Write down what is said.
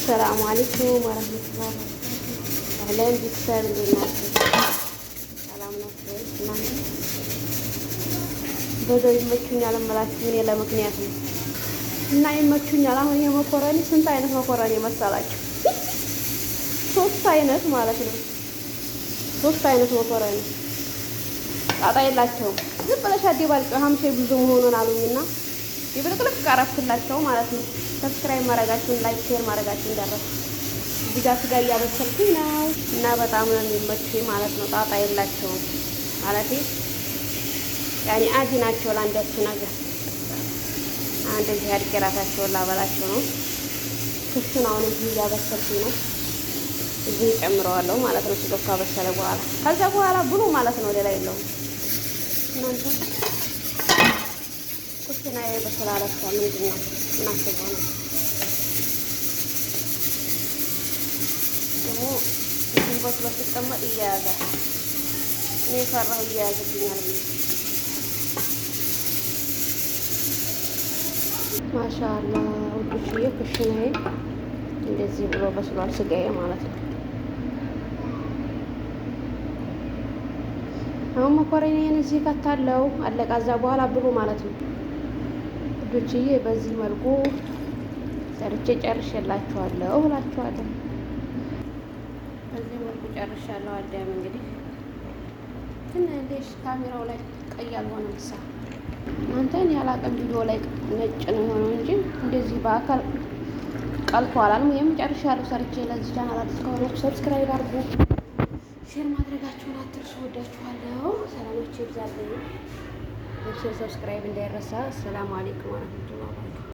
ሰላም አለይኩም ወራህመቱላሂ ወበረካቱህ። አህለን ቤተሰብ እንዴት ናችሁ? ሰላም ናችሁ? እናንተ በደው ይመቹኛል እምላችሁ እኔ ለምክንያት ነው እና ይመቹኛል። አሁን የመኮረኒ ስንት አይነት መኮረኒ መሰላችሁ? 3 አይነት ማለት ነው። 3 አይነት መኮረኒ ጣጣ የላቸውም። ዝም ብለሽ አዲባልቀው ሀምሴ ብዙ መሆኑን አሉኝና ይብልቅልቅ ቀረፍኩላቸው ማለት ነው። ሰብስክራይብ ማድረጋችሁን ላይክ ሼር ማድረጋችሁን እንዳረሱ። እዚህ ጋር ስጋ እያበሰልኩኝ ነው እና በጣም ነው የሚመቹኝ ማለት ነው። ጣጣ የላቸውም ማለት ያኔ አዲ ናቸው ለአንዳችሁ ነገር እንደዚህ አድርጌ ራሳቸውን ላበላቸው ነው። ክሱን አሁን እዚህ እያበሰልኩኝ ነው። እዚህ ጨምረዋለሁ ማለት ነው። ስጋ ካበሰለ በኋላ ከዛ በኋላ ብሉ ማለት ነው። ሌላ የለውም እናንተ ኩሽና የበሰላለች ምንድን ነው እናስበው ነው ደግሞ እዚህ በስሎ ሲቀመጥ እያያዛል። እኔ ፈራሁ እያያዝብኛል ብዬ ማሻአላ ውዶችዬ፣ ኩሽናዬ እንደዚህ ብሎ በስሏል ስጋዬ ማለት ነው። አሁን መኮረኒዬን እዚህ ከታለው አለቃ። እዛ በኋላ ብሉ ማለት ነው ውዶችዬ። በዚህ መልኩ ሰርቼ ጨርሼላችኋለሁ እላችኋለሁ። በዚህ መልኩ ጨርሻለሁ። አዳም እንግዲህ ትንሽ ካሜራው ላይ ቀይ አልሆነም። እናንተን ያላቀም ቪዲዮ ላይ ነጭ ነው የሆነው እንጂ እንደዚህ በአካል ቀልቷል። አልሙዬም ጨርሻለሁ ሰርቼ። ለዚህ ቻናል አዲስ ከሆናችሁ ሰብስክራይብ አድርጉ፣ ሼር ማድረጋችሁን አትርሱ። ወዳችኋለሁ። ሰላማችሁ ይብዛልኝ። ሼር ሰብስክራይብ እንዳይረሳ። ሰላም አለይኩም ወራህመቱላሂ